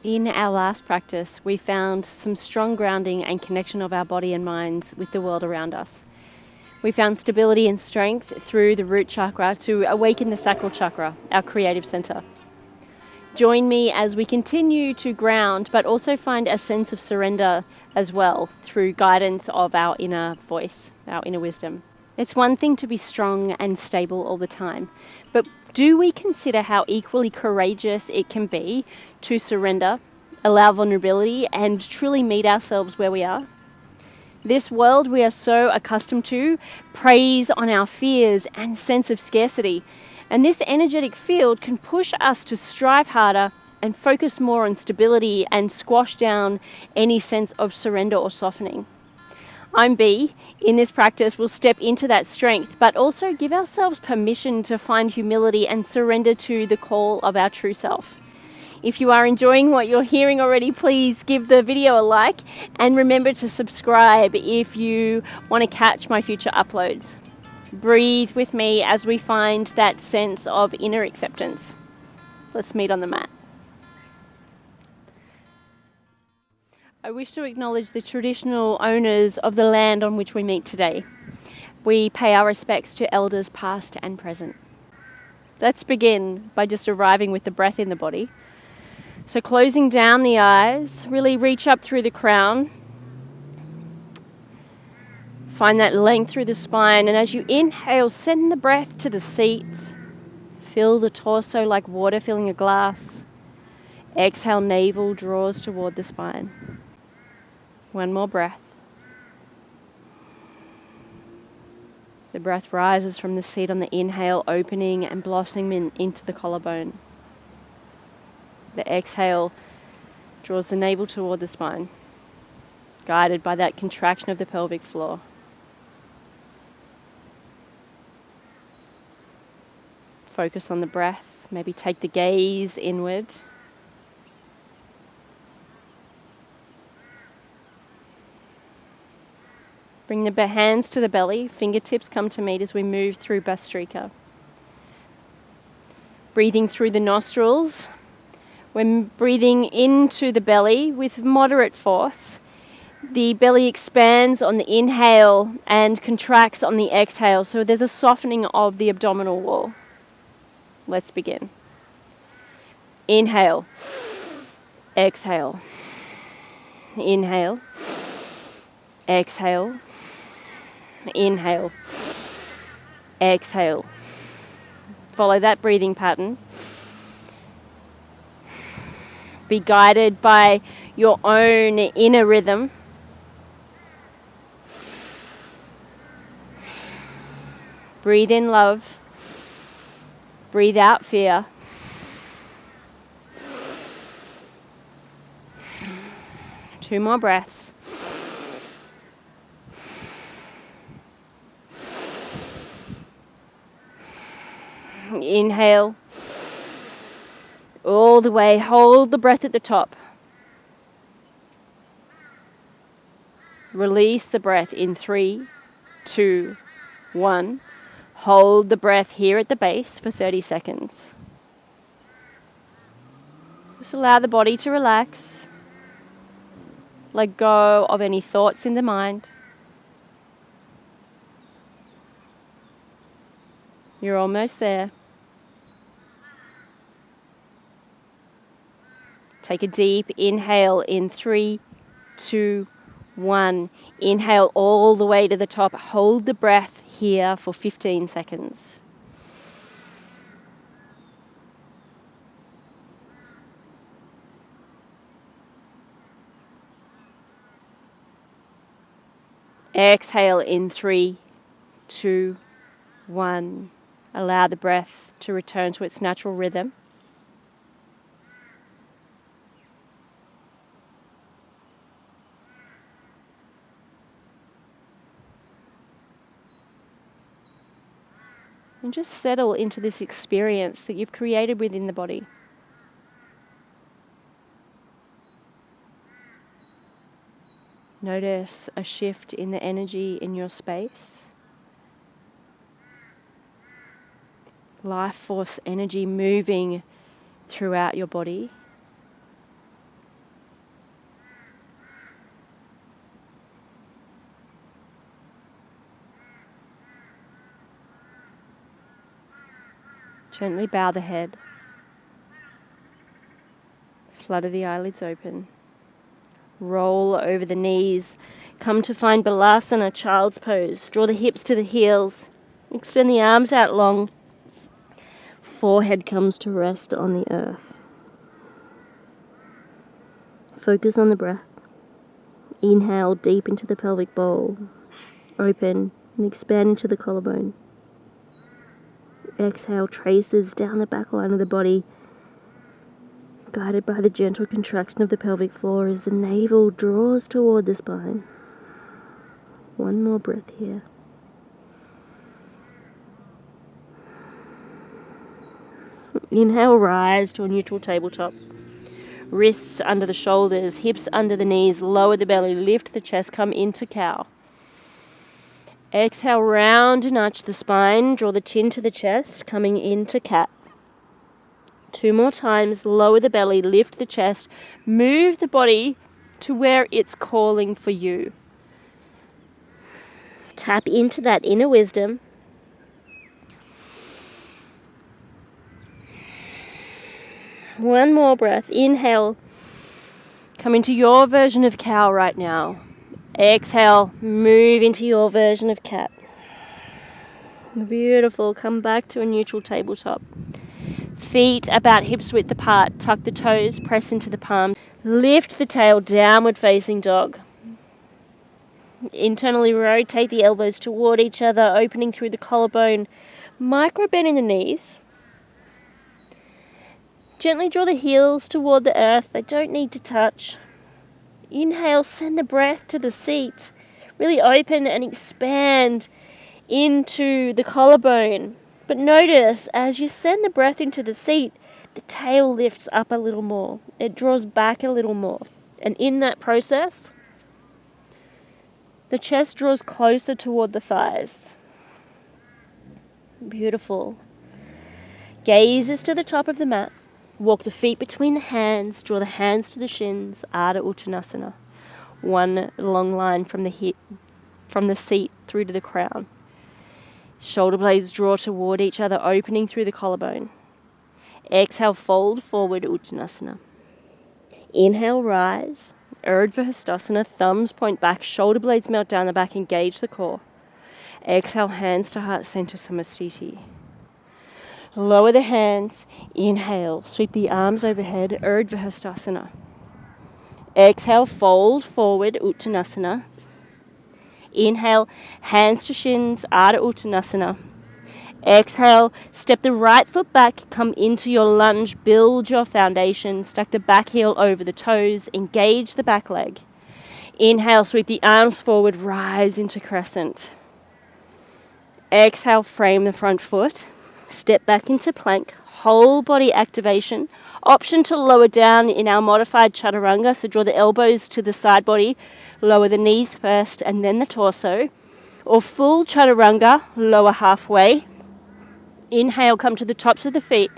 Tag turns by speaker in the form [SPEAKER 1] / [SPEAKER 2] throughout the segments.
[SPEAKER 1] In our last practice, we found some strong grounding and connection of our body and minds with the world around us. We found stability and strength through the root chakra to awaken the sacral chakra, our creative center. Join me as we continue to ground, but also find a sense of surrender as well through guidance of our inner voice, our inner wisdom. It's one thing to be strong and stable all the time, but do we consider how equally courageous it can be to surrender, allow vulnerability, and truly meet ourselves where we are? This world we are so accustomed to preys on our fears and sense of scarcity, and this energetic field can push us to strive harder and focus more on stability and squash down any sense of surrender or softening. I'm B. In this practice, we'll step into that strength, but also give ourselves permission to find humility and surrender to the call of our true self. If you are enjoying what you're hearing already, please give the video a like and remember to subscribe if you want to catch my future uploads. Breathe with me as we find that sense of inner acceptance. Let's meet on the mat. I wish to acknowledge the traditional owners of the land on which we meet today. We pay our respects to elders past and present. Let's begin by just arriving with the breath in the body. So closing down the eyes, really reach up through the crown. Find that length through the spine, and as you inhale, send the breath to the seats. Fill the torso like water filling a glass. Exhale, navel draws toward the spine. One more breath. The breath rises from the seat on the inhale, opening and blossoming into the collarbone. The exhale draws the navel toward the spine, guided by that contraction of the pelvic floor. Focus on the breath, maybe take the gaze inward. Bring the hands to the belly, fingertips come to meet as we move through Bhastrika. Breathing through the nostrils. When breathing into the belly with moderate force, the belly expands on the inhale and contracts on the exhale, so there's a softening of the abdominal wall. Let's begin. Inhale, exhale, inhale, exhale, inhale, exhale. Follow that breathing pattern. Be guided by your own inner rhythm. Breathe in love. Breathe out fear. Two more breaths. Inhale. All the way, hold the breath at the top. Release the breath in 3, 2, 1. Hold the breath here at the base for 30 seconds. Just allow the body to relax. Let go of any thoughts in the mind. You're almost there. Take a deep inhale in 3, 2, 1. Inhale all the way to the top. Hold the breath here for 15 seconds. Exhale in 3, 2, 1. Allow the breath to return to its natural rhythm. And just settle into this experience that you've created within the body. Notice a shift in the energy in your space. Life force energy moving throughout your body. Gently bow the head. Flutter the eyelids open. Roll over the knees. Come to find Balasana, child's pose. Draw the hips to the heels. Extend the arms out long. Forehead comes to rest on the earth. Focus on the breath. Inhale deep into the pelvic bowl. Open and expand into the collarbone. Exhale, traces down the back line of the body, guided by the gentle contraction of the pelvic floor as the navel draws toward the spine. One more breath here. Inhale, rise to a neutral tabletop. Wrists under the shoulders, hips under the knees, lower the belly, lift the chest, come into cow. Exhale, round and arch the spine, draw the chin to the chest, coming into cat. 2 more times, lower the belly, lift the chest, move the body to where it's calling for you. Tap into that inner wisdom. One more breath. Inhale. Come into your version of cow right now. Exhale. Move into your version of cat. Beautiful. Come back to a neutral tabletop. Feet about hips width apart. Tuck the toes. Press into the palms. Lift the tail. Downward facing dog. Internally rotate the elbows toward each other, opening through the collarbone. Micro bend in the knees. Gently draw the heels toward the earth. They don't need to touch. Inhale, send the breath to the seat. Really open and expand into the collarbone. But notice, as you send the breath into the seat, the tail lifts up a little more. It draws back a little more. And in that process, the chest draws closer toward the thighs. Beautiful. Gazes to the top of the mat. Walk the feet between the hands, draw the hands to the shins, Ardha Uttanasana. One long line from the hip, from the seat through to the crown. Shoulder blades draw toward each other, opening through the collarbone. Exhale, fold forward, Uttanasana. Inhale, rise, Urdhva Hastasana, thumbs point back, shoulder blades melt down the back, engage the core. Exhale, hands to heart center, Samastiti. Lower the hands, inhale, sweep the arms overhead, Urdhva Hastasana. Exhale, fold forward, Uttanasana. Inhale, hands to shins, Ardha Uttanasana. Exhale, step the right foot back, come into your lunge, build your foundation, stack the back heel over the toes, engage the back leg. Inhale, sweep the arms forward, rise into crescent. Exhale, frame the front foot. Step back into plank, whole body activation. Option to lower down in our modified chaturanga, so draw the elbows to the side body, lower the knees first and then the torso. Or full chaturanga, lower halfway. Inhale, come to the tops of the feet.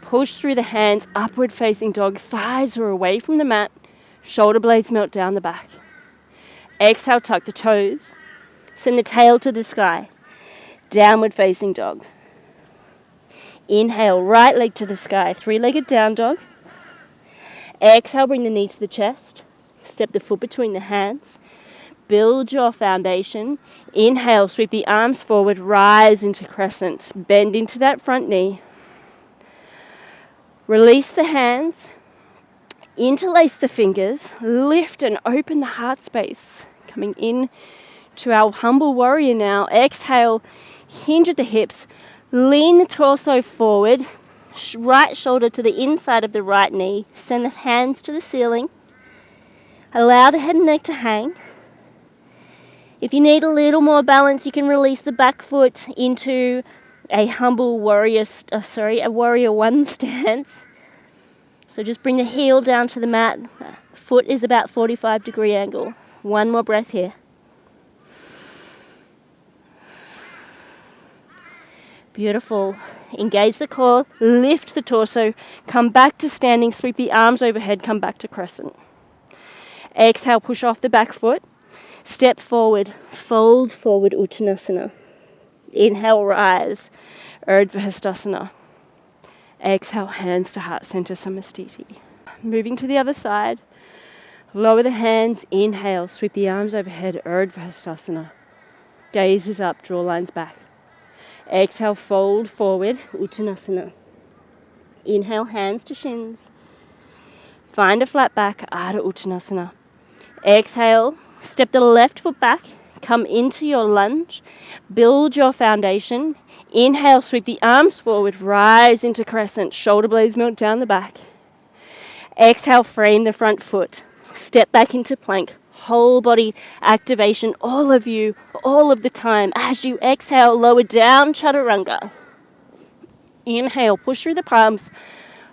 [SPEAKER 1] Push through the hands, upward facing dog, thighs are away from the mat, shoulder blades melt down the back. Exhale, tuck the toes, send the tail to the sky, downward facing dog. Inhale, right leg to the sky, three-legged down dog. Exhale, bring the knee to the chest. Step the foot between the hands. Build your foundation. Inhale, sweep the arms forward, rise into crescent. Bend into that front knee. Release the hands. Interlace the fingers. Lift and open the heart space. Coming in to our humble warrior now. Exhale, hinge at the hips. Lean the torso forward, right shoulder to the inside of the right knee. Send the hands to the ceiling. Allow the head and neck to hang. If you need a little more balance, you can release the back foot into a humble warrior, a warrior one stance. So just bring the heel down to the mat. Foot is about 45-degree angle. One more breath here. Beautiful. Engage the core, lift the torso, come back to standing, sweep the arms overhead, come back to crescent. Exhale, push off the back foot, step forward, fold forward, Uttanasana. Inhale, rise, Urdhva Hastasana. Exhale, hands to heart center, samastiti. Moving to the other side. Lower the hands, inhale, sweep the arms overhead, Urdhva Hastasana. Gaze is up, draw lines back. Exhale, fold forward, Uttanasana. Inhale, hands to shins. Find a flat back, Ardha Uttanasana. Exhale, step the left foot back, come into your lunge, build your foundation. Inhale, sweep the arms forward, rise into crescent, shoulder blades melt down the back. Exhale, frame the front foot, step back into plank, whole body activation, all of you, all of the time. As you exhale, lower down, chaturanga. Inhale, push through the palms,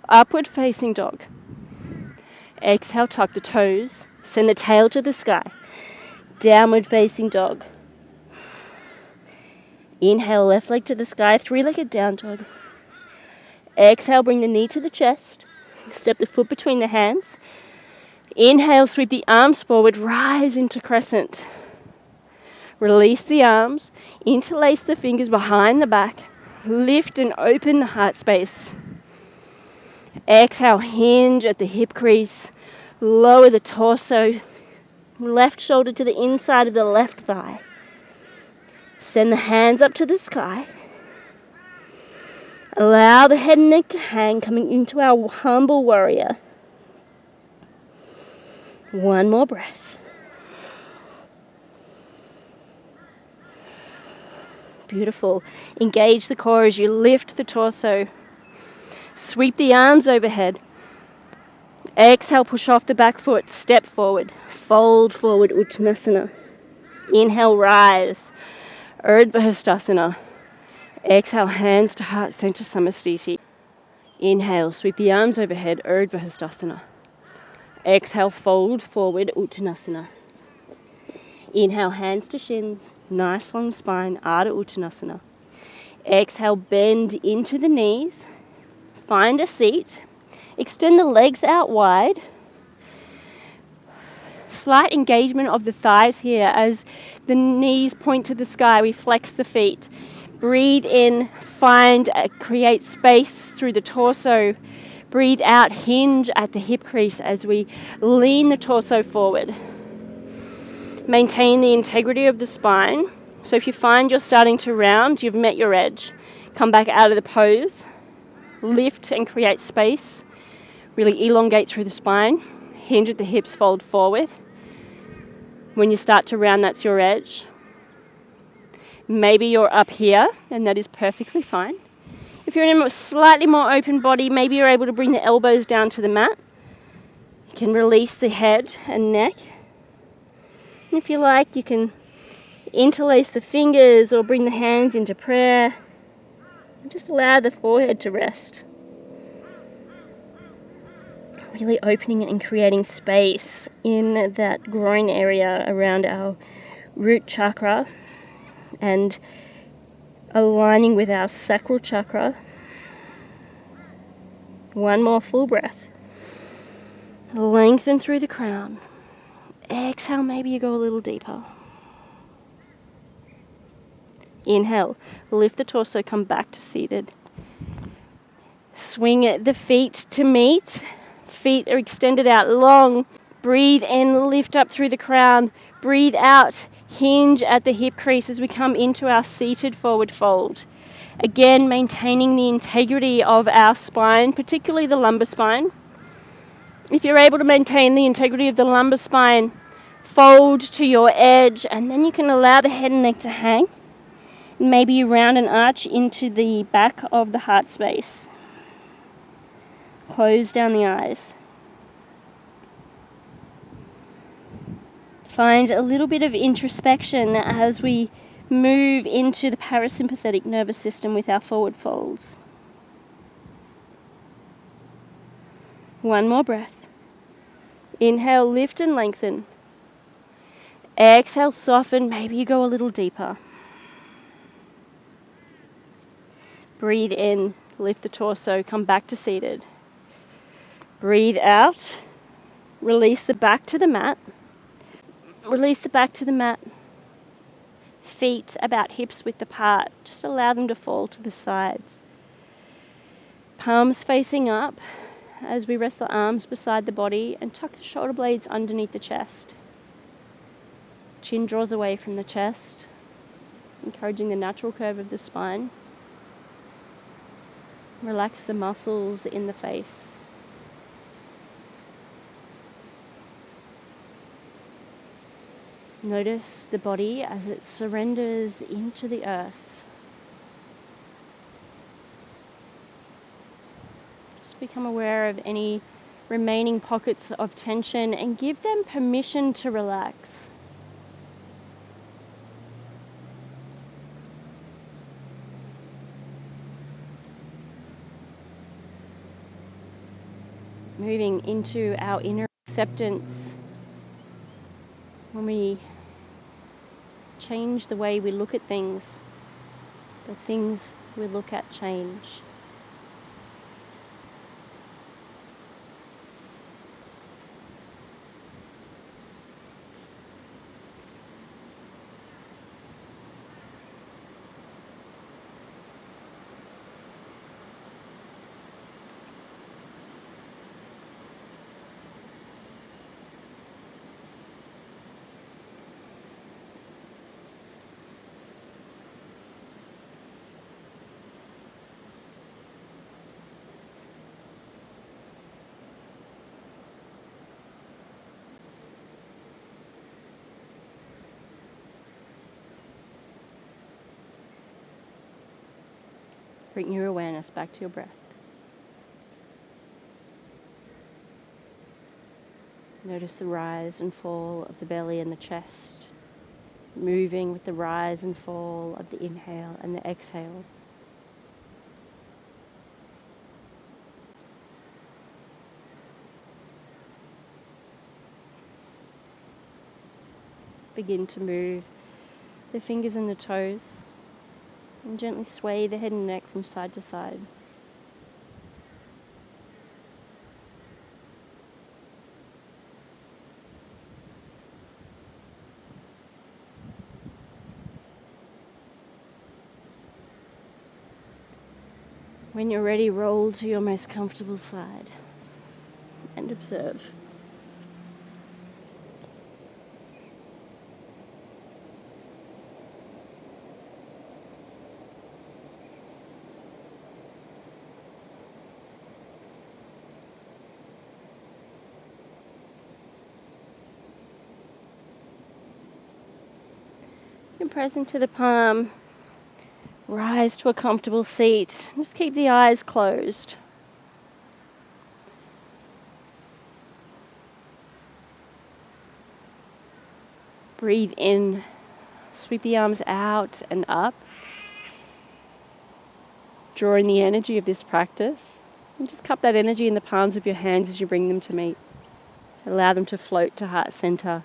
[SPEAKER 1] upward facing dog. Exhale, tuck the toes, send the tail to the sky. Downward facing dog. Inhale, left leg to the sky, three-legged down dog. Exhale, bring the knee to the chest. Step the foot between the hands. Inhale, sweep the arms forward, rise into crescent. Release the arms, interlace the fingers behind the back. Lift and open the heart space. Exhale, hinge at the hip crease. Lower the torso. Left shoulder to the inside of the left thigh. Send the hands up to the sky. Allow the head and neck to hang, coming into our humble warrior. One more breath. Beautiful. Engage the core as you lift the torso. Sweep the arms overhead. Exhale, push off the back foot. Step forward. Fold forward, Uttanasana. Inhale, rise. Urdhva Hastasana. Exhale, hands to heart center, samastiti. Inhale, sweep the arms overhead, Urdhva Hastasana. Exhale, fold forward, Uttanasana. Inhale, hands to shins. Nice long spine, Ardha Uttanasana. Exhale, bend into the knees. Find a seat. Extend the legs out wide. Slight engagement of the thighs here as the knees point to the sky. We flex the feet. Breathe in, create space through the torso. Breathe out, hinge at the hip crease as we lean the torso forward. Maintain the integrity of the spine. So if you find you're starting to round, you've met your edge. Come back out of the pose. Lift and create space. Really elongate through the spine. Hinge at the hips, fold forward. When you start to round, that's your edge. Maybe you're up here, and that is perfectly fine. If you're in a slightly more open body, maybe you're able to bring the elbows down to the mat. You can release the head and neck. If you like, you can interlace the fingers or bring the hands into prayer. Just allow the forehead to rest. Really opening and creating space in that groin area around our root chakra and aligning with our sacral chakra. One more full breath. Lengthen through the crown. Exhale, maybe you go a little deeper. Inhale, lift the torso, come back to seated. Swing the feet to meet. Feet are extended out long. Breathe in, lift up through the crown. Breathe out, hinge at the hip crease as we come into our seated forward fold. Again, maintaining the integrity of our spine, particularly the lumbar spine. If you're able to maintain the integrity of the lumbar spine, fold to your edge, and then you can allow the head and neck to hang. Maybe you round and arch into the back of the heart space. Close down the eyes. Find a little bit of introspection as we move into the parasympathetic nervous system with our forward folds. One more breath. Inhale, lift and lengthen. Exhale, soften. Maybe you go a little deeper. Breathe in, lift the torso, come back to seated. Breathe out, release the back to the mat. Release the back to the mat. Feet about hips width apart. Just allow them to fall to the sides. Palms facing up as we rest the arms beside the body and tuck the shoulder blades underneath the chest. Chin draws away from the chest, encouraging the natural curve of the spine. Relax the muscles in the face. Notice the body as it surrenders into the earth. Just become aware of any remaining pockets of tension and give them permission to relax. Moving into our inner acceptance, when we change the way we look at things, the things we look at change. Bring your awareness back to your breath. Notice the rise and fall of the belly and the chest, moving with the rise and fall of the inhale and the exhale. Begin to move the fingers and the toes and gently sway the head and neck from side to side. When you're ready, roll to your most comfortable side and observe. And present to the palm, rise to a comfortable seat. Just keep the eyes closed. Breathe in, sweep the arms out and up, drawing the energy of this practice. And just cup that energy in the palms of your hands as you bring them to meet. Allow them to float to heart center.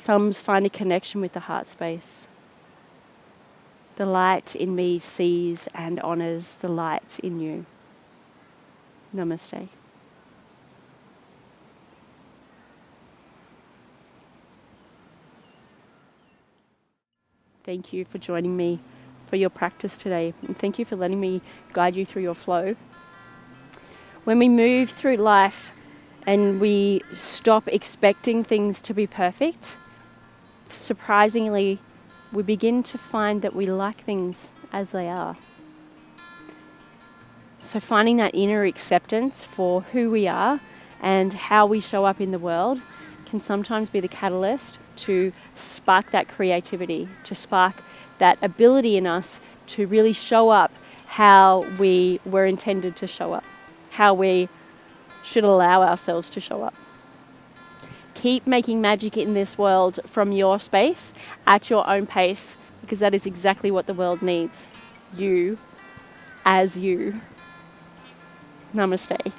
[SPEAKER 1] Thumbs find a connection with the heart space. The light in me sees and honors the light in you. Namaste. Thank you for joining me for your practice today, and thank you for letting me guide you through your flow. When we move through life and we stop expecting things to be perfect, surprisingly, we begin to find that we like things as they are. So finding that inner acceptance for who we are and how we show up in the world can sometimes be the catalyst to spark that creativity, to spark that ability in us to really show up how we were intended to show up, how we should allow ourselves to show up. Keep making magic in this world from your space, at your own pace, because that is exactly what the world needs. You, as you. Namaste.